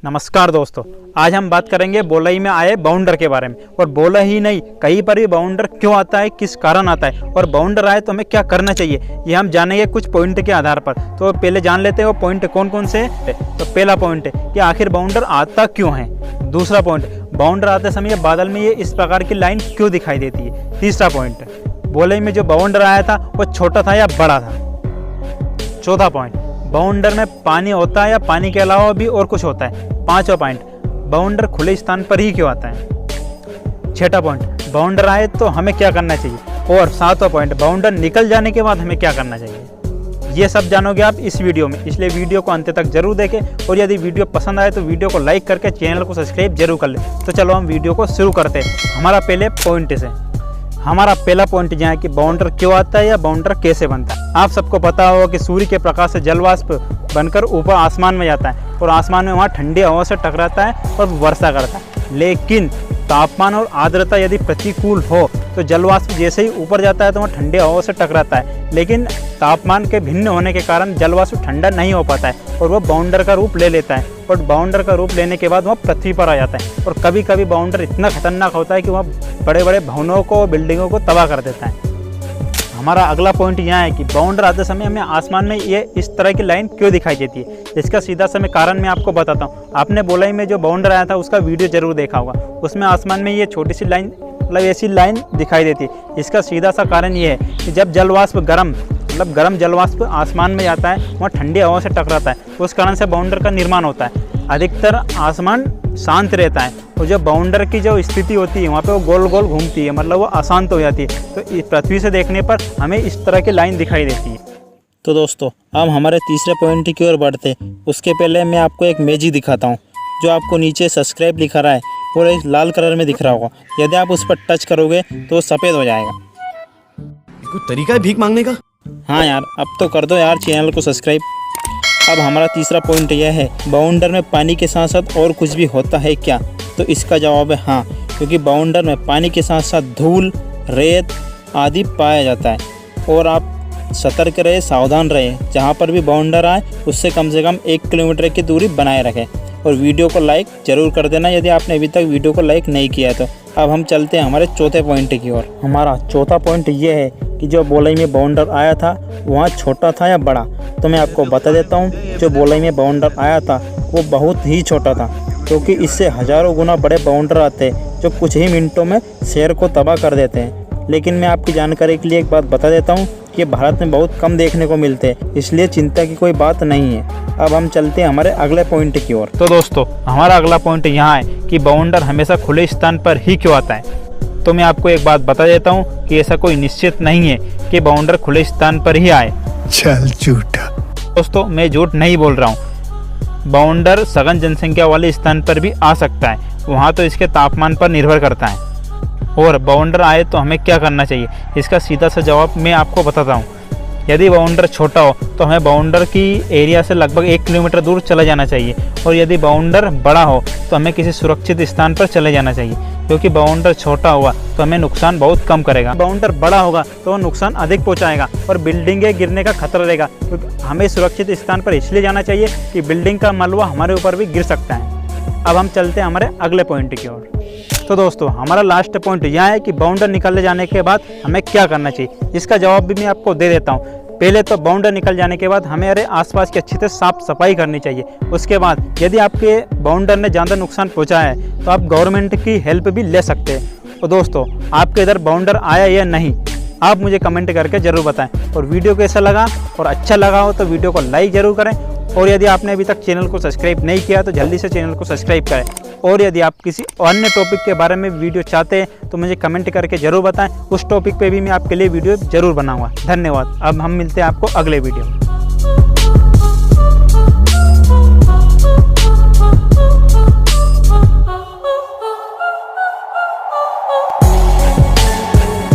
नमस्कार दोस्तों, आज हम बात करेंगे बोलई में आए बाउंडर के बारे में। और बोला ही नहीं, कहीं पर भी बाउंडर क्यों आता है, किस कारण आता है और बाउंडर आए तो हमें क्या करना चाहिए, ये हम जानेंगे कुछ पॉइंट के आधार पर। तो पहले जान लेते हैं वो पॉइंट कौन कौन से है। तो पहला पॉइंट है कि आखिर बाउंडर आता क्यों है। दूसरा पॉइंट, बाउंडर आते समय बादल में ये इस प्रकार की लाइन क्यों दिखाई देती है। तीसरा पॉइंट, बोलई में जो बाउंडर आया था वो छोटा था या बड़ा था। चौथा पॉइंट, बाउंडर में पानी होता है या पानी के अलावा भी और कुछ होता है। पांचवा पॉइंट, बाउंडर खुले स्थान पर ही क्यों आता है। छठा पॉइंट, बाउंडर आए तो हमें क्या करना चाहिए। और सातवां पॉइंट, बाउंडर निकल जाने के बाद हमें क्या करना चाहिए। ये सब जानोगे आप इस वीडियो में, इसलिए वीडियो को अंत तक जरूर देखें। और यदि वीडियो पसंद आए तो वीडियो को लाइक करके चैनल को सब्सक्राइब जरूर कर लें। तो चलो हम वीडियो को शुरू करते हैं। हमारा पहले पॉइंट से हमारा पहला पॉइंट यह है कि बाउंडर क्यों आता है या बाउंडर कैसे बनता है। आप सबको पता होगा कि सूर्य के प्रकाश से जलवाष्प बनकर ऊपर आसमान में जाता है और आसमान में वहाँ ठंडी हवा से टकराता है और वर्षा करता है। लेकिन तापमान और आर्द्रता यदि प्रतिकूल हो तो जलवाष्प जैसे ही ऊपर जाता है तो वहाँ ठंडी हवा से टकराता है। लेकिन तापमान के भिन्न होने के कारण जलवाष्प ठंडा नहीं हो पाता है और वह बाउंडर का रूप ले लेता है। और बाउंडर का रूप लेने के बाद वह पृथ्वी पर आ जाता है। और कभी कभी बाउंडर इतना खतरनाक होता है कि वह बड़े बड़े भवनों को, बिल्डिंगों को तबाह कर देता है। हमारा अगला पॉइंट यह है कि बाउंडर आते समय हमें आसमान में ये इस तरह की लाइन क्यों दिखाई देती है। इसका सीधा सा मैं कारण मैं आपको बताता हूँ। आपने बोलई में जो बाउंडर आया था उसका वीडियो जरूर देखा होगा। उसमें आसमान में ये छोटी सी लाइन, मतलब ऐसी लाइन दिखाई देती है। इसका सीधा सा कारण ये है कि जब जलवाष्प गर्म जलवाष्प आसमान में जाता है, वहाँ ठंडी हवा से टकराता है, उस कारण से बाउंडर का निर्माण होता है। अधिकतर आसमान शांत रहता है और जो बाउंडर की जो स्थिति होती है वहाँ पे वो गोल गोल घूमती है, मतलब वो अशांत हो जाती है। तो पृथ्वी से देखने पर हमें इस तरह की लाइन दिखाई देती है। तो दोस्तों, अब हमारे तीसरे पॉइंट की ओर बढ़ते। उसके पहले मैं आपको एक मैजिक दिखाता हूँ जो आपको नीचे सब्सक्राइब लिखा रहा है और एक लाल कलर में दिख रहा होगा। यदि आप उस पर टच करोगे तो वो सफ़ेद हो जाएगा। कोई तरीका है भीख मांगने का? हाँ यार, अब तो कर दो यार चैनल को सब्सक्राइब। अब हमारा तीसरा पॉइंट यह है, बाउंडर में पानी के साथ साथ और कुछ भी होता है क्या। तो इसका जवाब है हाँ, क्योंकि बाउंडर में पानी के साथ साथ धूल, रेत आदि पाया जाता है। और आप सतर्क रहे, सावधान रहे, जहाँ पर भी बाउंडर आए उससे कम से कम 1 किलोमीटर की दूरी बनाए रखें। और वीडियो को लाइक जरूर कर देना यदि आपने अभी तक वीडियो को लाइक नहीं किया तो। अब हम चलते हैं हमारे चौथे पॉइंट की ओर। हमारा चौथा पॉइंट ये है कि जो बोलई में बाउंडर आया था वहाँ छोटा था या बड़ा। तो मैं आपको बता देता हूँ, जो बोलई में बाउंडर आया था वो बहुत ही छोटा था, क्योंकि इससे हज़ारों गुना बड़े बाउंडर आते हैं जो कुछ ही मिनटों में शहर को तबाह कर देते हैं। लेकिन मैं आपकी जानकारी के लिए एक बात बता देता हूँ कि भारत में बहुत कम देखने को मिलते हैं, इसलिए चिंता की कोई बात नहीं है। अब हम चलते हैं हमारे अगले पॉइंट की ओर। तो दोस्तों, हमारा अगला पॉइंट यहाँ है कि बाउंडर हमेशा खुले स्थान पर ही क्यों आता है। तो मैं आपको एक बात बता देता हूँ कि ऐसा कोई निश्चित नहीं है कि बाउंडर खुले स्थान पर ही आए। चल झूठा। दोस्तों, मैं झूठ नहीं बोल रहा हूँ। बाउंडर सघन जनसंख्या वाले स्थान पर भी आ सकता है, वहाँ तो इसके तापमान पर निर्भर करता है। और बाउंडर आए तो हमें क्या करना चाहिए, इसका सीधा सा जवाब मैं आपको बताता हूँ। यदि बाउंडर छोटा हो तो हमें बाउंडर की एरिया से लगभग 1 किलोमीटर दूर चले जाना चाहिए। और यदि बाउंडर बड़ा हो तो हमें किसी सुरक्षित स्थान पर चले जाना चाहिए, क्योंकि बाउंडर छोटा हुआ तो हमें नुकसान बहुत कम करेगा। बाउंडर बड़ा होगा तो नुकसान अधिक पहुंचाएगा और बिल्डिंगें गिरने का खतरा रहेगा। तो हमें सुरक्षित स्थान पर इसलिए जाना चाहिए कि बिल्डिंग का मलबा हमारे ऊपर भी गिर सकता है। अब हम चलते हैं हमारे अगले पॉइंट की ओर। तो दोस्तों, हमारा लास्ट पॉइंट यह है कि बाउंडर निकल जाने के बाद हमें क्या करना चाहिए। इसका जवाब भी मैं आपको दे देता हूँ। पहले तो बाउंडर निकल जाने के बाद हमें आसपास की अच्छी तरह साफ सफाई करनी चाहिए। उसके बाद यदि आपके बाउंडर ने ज़्यादा नुकसान पहुँचाया है तो आप गवर्नमेंट की हेल्प भी ले सकते हैं। तो दोस्तों, आपके इधर बाउंडर आया या नहीं, आप मुझे कमेंट करके ज़रूर बताएं। और वीडियो कैसा लगा और अच्छा लगा हो तो वीडियो को लाइक ज़रूर करें। और यदि आपने अभी तक चैनल को सब्सक्राइब नहीं किया तो जल्दी से चैनल को सब्सक्राइब करें। और यदि आप किसी अन्य टॉपिक के बारे में वीडियो चाहते हैं तो मुझे कमेंट करके ज़रूर बताएं। उस टॉपिक पे भी मैं आपके लिए वीडियो ज़रूर बनाऊंगा। धन्यवाद। अब हम मिलते हैं आपको अगले वीडियो में।